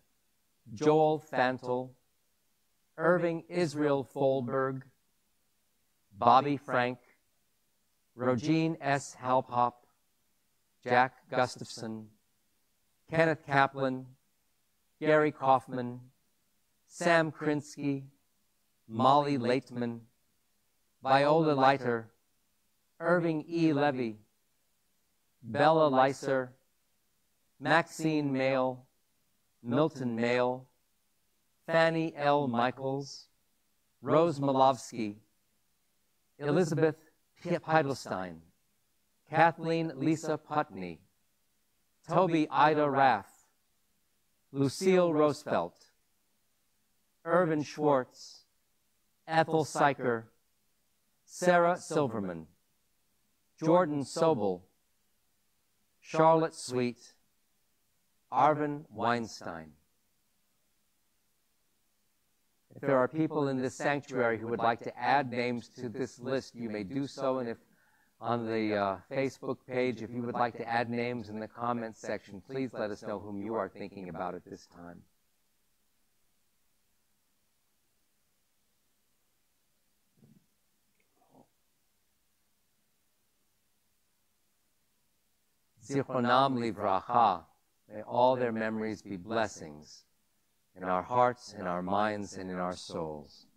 Joel Fantel, Irving Israel Folberg, Bobby Frank, Rogine S. Halpop, Jack Gustafson, Kenneth Kaplan, Gary Kaufman, Sam Krinsky, Molly Laitman, Viola Leiter, Irving E. Levy, Bella Leiser, Maxine Mayle, Milton Mayle, Fanny L. Michaels, Rose Malowski, Elizabeth Peidelstein, Kathleen Lisa Putney, Toby Ida Raff, Lucille Roosevelt, Irvin Schwartz, Ethel Syker, Sarah Silverman, Jordan Sobel, Charlotte Sweet, Arvin Weinstein. If there are people in this sanctuary who would like to add names to this list, you may do so. And if on the Facebook page, if you would like to add names in the comments section, please let us know whom you are thinking about at this time. Zichronam livracha, may all their memories be blessings in our hearts, in our minds, and in our souls,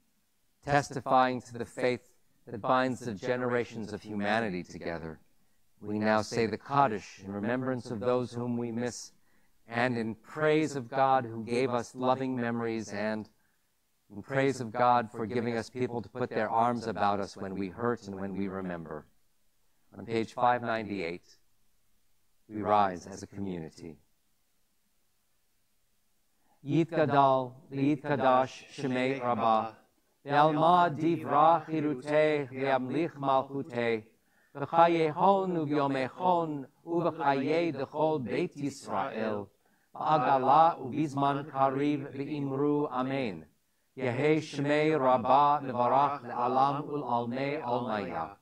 testifying to the faith that binds the generations of humanity together. We now say the Kaddish in remembrance of those whom we miss, and in praise of God who gave us loving memories, and in praise of God for giving us people to put their arms about us when we hurt and when we remember. On page 598, we rise as a community. Yitgadal v'yitkadash shemei Rabbah, ve'alma divra chiruteh ve'amlich malchuteh, v'chayehon u'vyomechon u'v'chayeh d'chol Beit Yisrael, v'agala u'bizman kariv v'imru amen. Yehei shemei Rabbah mevarach le'alam ul'almei almaya.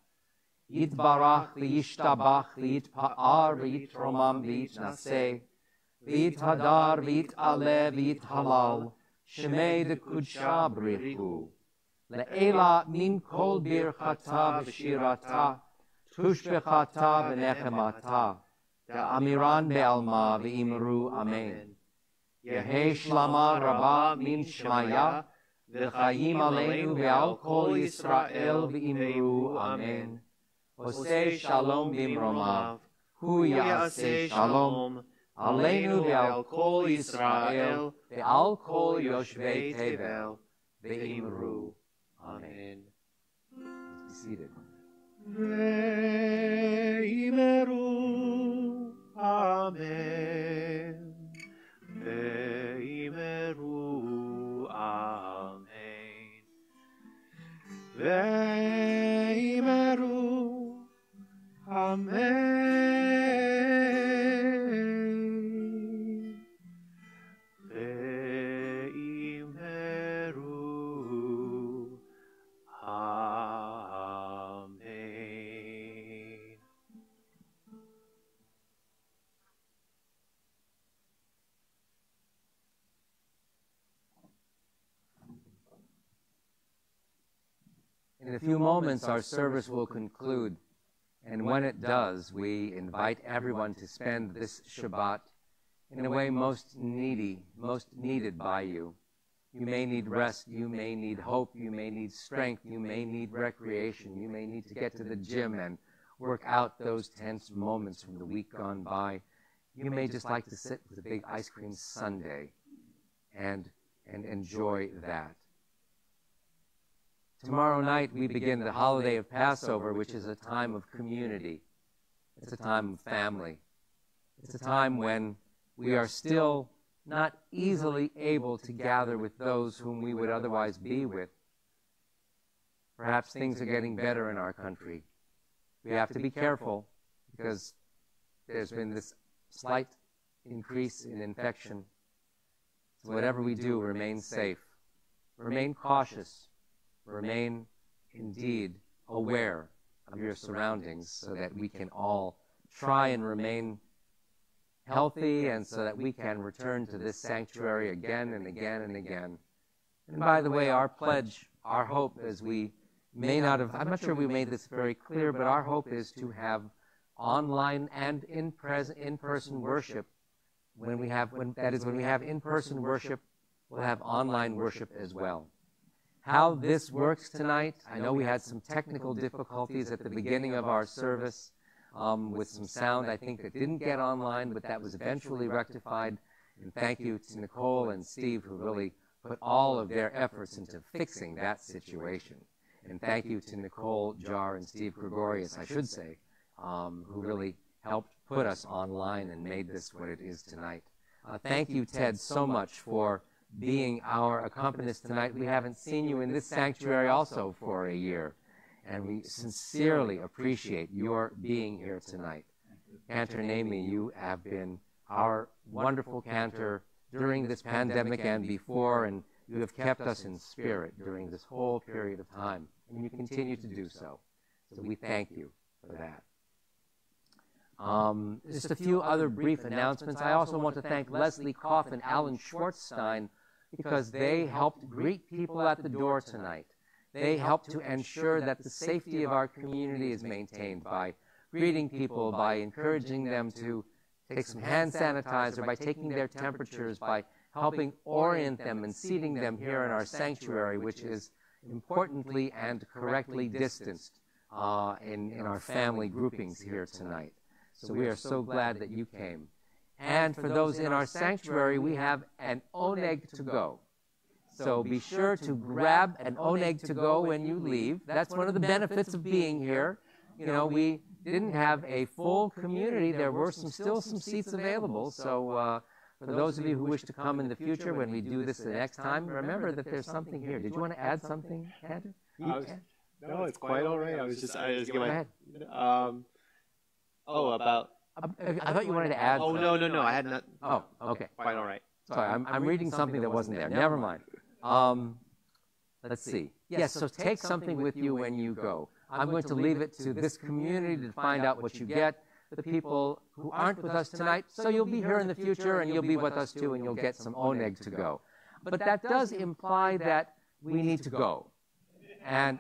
Yitbarach v'yishtabach v'yitpa'ar v'yitromam v'yitnaseh, v'yithadar v'yit'aleh v'yithalal, shemei d'kudsha brichu. Le'ela min kol birchata v'shirata, tushbechata v'nechemata, da'amiran be'alma v'imru amen. Yehei shlama rabba min shmaya, v'chayim aleinu ve'al kol Yisrael v'imru amen. Oseh shalom bimromav, hu ya'aseh shalom, aleinu ve'al kol Yisrael, ve'al kol yoshvei tevel, ve'imru. Amen. Please be seated. Ve'imeru, amen. Ve'imeru, amen. Ve'imeru, amen. Ve'imeru, amen. In a few moments, our service will conclude. And when it does, we invite everyone to spend this Shabbat in a way most needed by you. You may need rest, you may need hope, you may need strength, you may need recreation, you may need to get to the gym and work out those tense moments from the week gone by. You may just like to sit with a big ice cream sundae and enjoy that. Tomorrow night we begin the holiday of Passover, which is a time of community. It's a time of family. It's a time when we are still not easily able to gather with those whom we would otherwise be with. Perhaps things are getting better in our country. We have to be careful because there's been this slight increase in infection. So whatever we do, remain safe. Remain cautious. Remain, indeed, aware of your surroundings so that we can all try and remain healthy and so that we can return to this sanctuary again and again and again. And by the way, our pledge, our hope, as we may not have, I'm not sure we made this very clear, but our hope is to have online and in-person worship when we have in-person worship, we'll have online worship as well. How this works tonight, I know we had some technical difficulties at the beginning of our service with some sound, I think, that didn't get online, but that was eventually rectified. And thank you to Nicole and Steve, who really put all of their efforts into fixing that situation. And thank you to Nicole Jar and Steve Gregorius, I should say, who really helped put us online and made this what it is tonight. Thank you, Ted, so much for being our accompanist tonight. We haven't seen you in this sanctuary also for a year, and we sincerely appreciate your being here tonight. Cantor Nami, you have been our wonderful cantor during this pandemic and before, and you have kept us in spirit during this whole period of time, and you continue to do so. So we thank you for that. Just a few other brief announcements. I also want to thank Leslie Koff and Alan Schwartzstein because they helped greet people at the door tonight. They helped to ensure that the safety of our community is maintained by greeting people, by encouraging them to take some hand sanitizer, by taking their temperatures, by helping orient them and seating them here in our sanctuary, which is importantly and correctly distanced in our family groupings here tonight. So we are so glad that you came. And for those in our sanctuary, we have an oneg to go. So be sure to grab an oneg to go when you leave. That's one of the benefits of being here. You know, we didn't have a full community. There were still some seats available. So for those of you who wish to come in the future when we do this the next time, remember that there's something here. Did you want to add something, Cantor? No, it's quite all right. I was Go ahead. About. I thought you wanted to add. Oh, something. no, I had not. Oh, okay. Quite all right. Sorry, I'm reading something that wasn't there. Never mind. Let's see. Yes, so take something with you when you go. I'm going to leave it to this community to find out what you get, the people who aren't with us tonight, so you'll be here in the future, and you'll be with us too, and you'll get some oneg to go. But that does imply that we need to go. And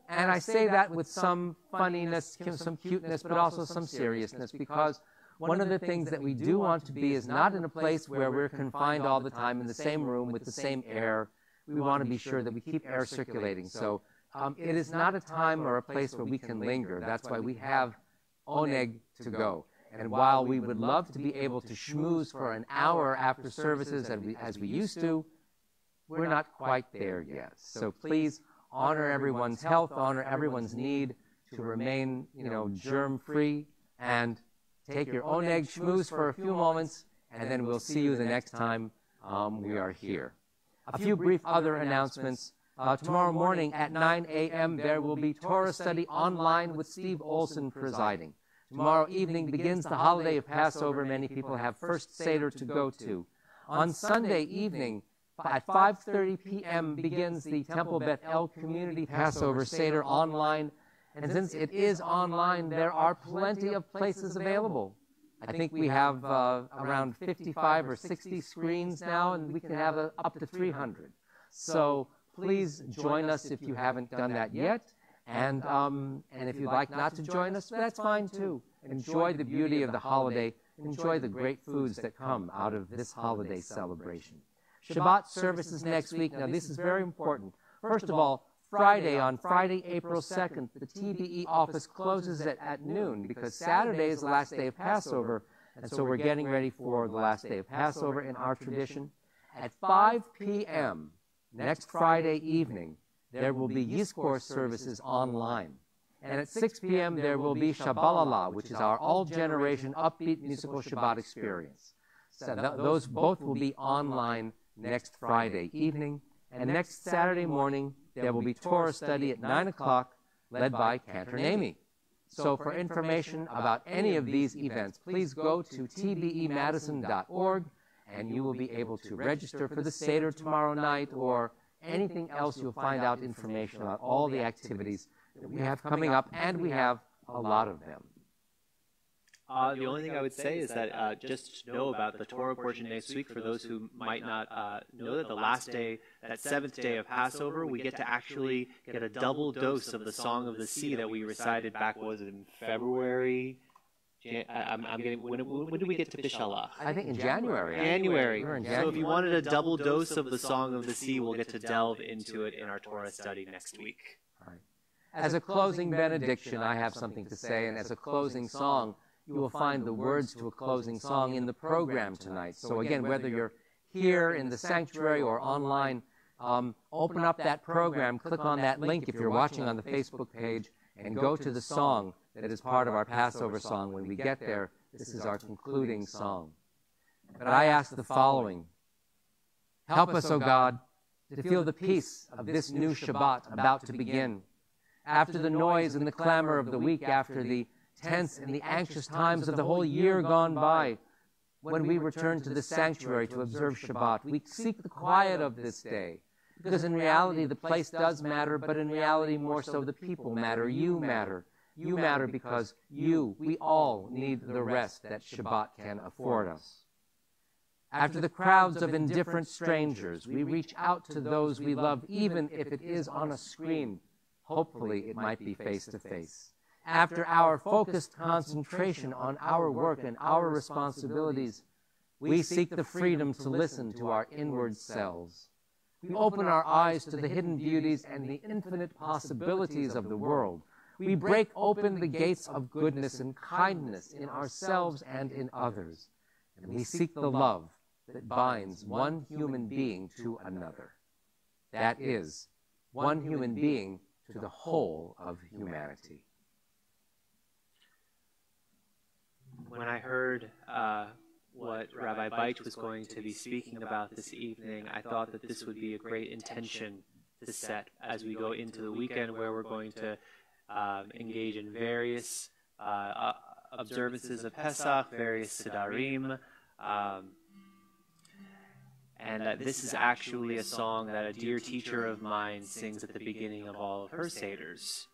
I say that with some funniness, some cuteness, but also some seriousness, because one of the things that we do want to be is not in a place where we're confined all the time in the same room with the same air. We want to be sure that we keep air circulating. So it is not a time or a place where we can linger. That's why we have oneg to go. And while we would love to be able to schmooze for an hour after services as we used to, we're not quite there yet. So please honor everyone's health, honor everyone's need to remain, germ-free, and take your oneg schmooze for a few moments, and then we'll see you the next time we are here. A few brief other announcements. Tomorrow morning at 9 a.m. there will be Torah study online with Steve Olson presiding. Tomorrow evening begins the holiday of Passover. Many people have first Seder to go to. On Sunday evening at 5:30 p.m. begins the Temple Beth El Community Passover Seder online. And since it is online, there are plenty of places available. I think we have around 55 or 60 screens now, and we can have up to 300. So please join us if you haven't done that yet. And if you'd like not to join us, that's fine too. Enjoy the beauty of the holiday. Enjoy the great foods that come out of this holiday celebration. Shabbat services next week. Now, this is very important. First of all, on Friday, April 2nd, the TBE office closes at noon because Saturday is the last day of Passover, and so we're getting ready for the last day of Passover in our tradition. At 5 p.m. next Friday evening, there will be Yizkor services online. And at 6 p.m., there will be Shabbalallah, which is our all-generation upbeat musical Shabbat experience. So those both will be online next Friday evening. And next Saturday morning, there will be Torah study at 9 o'clock, led by Cantor Nami. So for information about any of these events, please go to tbemadison.org, and you will be able to register for the Seder tomorrow night or anything else. You'll find out information about all the activities that we have coming up, and we have a lot of them. The only thing I would say is that just know about the Torah portion next week for those who might not know that the last day, that seventh day of Passover, we get to actually get a double dose of the Song of the Sea that we recited back, was it in when do we get to Pishalach? I think in January. January. We're in So January. if you wanted a double dose of the Song of the Sea, we'll get to delve into it in our Torah study next week. Right. As a closing benediction, I have something to say, and as a closing song, you will find the words to a closing song in the program tonight. So again, whether you're here in the sanctuary or online, open up that program, click on that link if you're watching on the Facebook page, and go to the song that is part of our Passover song. When we get there, this is our concluding song. But I ask the following: help us, O God, to feel the peace of this new Shabbat about to begin. After the noise and the clamor of the week, after the tense and the anxious times of the whole year gone by, when we return to the sanctuary to observe Shabbat, we seek the quiet of this day. Because in reality, the place does matter, but in reality, more so, the people matter. You matter. You matter because we all need the rest that Shabbat can afford us. After the crowds of indifferent strangers, we reach out to those we love, even if it is on a screen. Hopefully, it might be face-to-face. After our focused concentration on our work and our responsibilities, we seek the freedom to listen to our inward selves. We open our eyes to the hidden beauties and the infinite possibilities of the world. We break open the gates of goodness and kindness in ourselves and in others. And we seek the love that binds one human being to another. That is, one human being to the whole of humanity. When I heard what Rabbi Beit was going to be speaking about this evening, I thought that this would be a great intention to set as we go into the weekend, where we're going to engage in various observances of Pesach, various Sidarim, and that this is actually a song that a dear teacher of mine sings at the beginning of all of her Seders.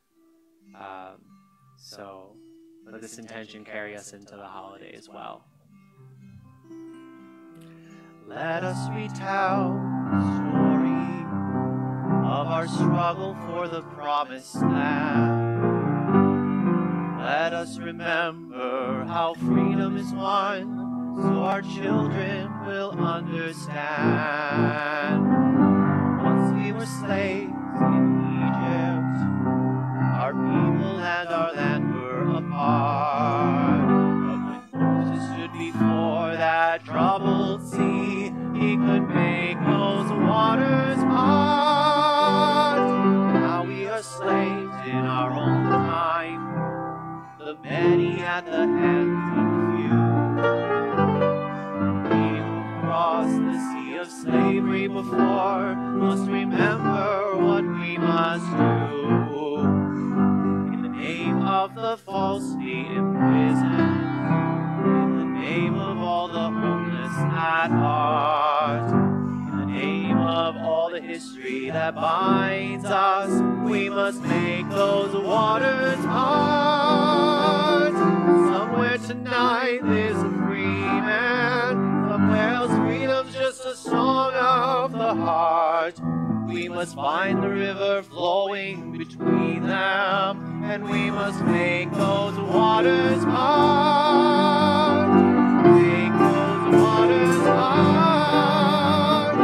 So let this intention carry us into the holiday as well. Let us retell the story of our struggle for the promised land. Let us remember how freedom is won, so our children will understand. Once we were slaves in Egypt, our people and our land were apart. But when Moses stood before that troubled sea, he could make those waters part. Now we are slaves in our own time, the many at the hands of few. We who crossed the sea of slavery before must remember what we must do. In the name of the falsely imprisoned, in the name of all the homeless at heart, in the name of all the history that binds us, we must make those waters part. Somewhere tonight there's a free man, somewhere else freedom's just a song of the heart. We must find the river flowing between them, and we must make those waters part. Make those waters part.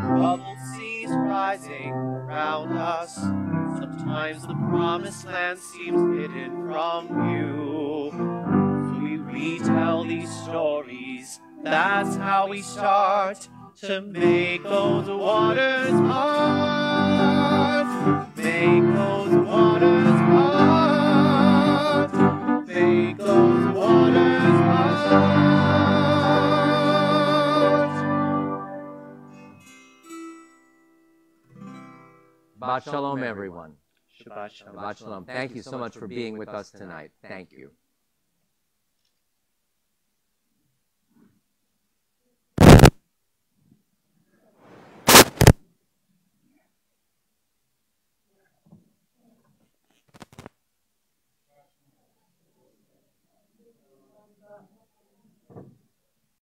Troubled seas rising around us, sometimes the promised land seems hidden from view. So we retell these stories, that's how we start to make those waters part. Make those waters part. Make those waters part. Shabbat Shalom, everyone. Shabbat Shalom. Shabbat Shalom. Thank you so much for being with us tonight. Thank you.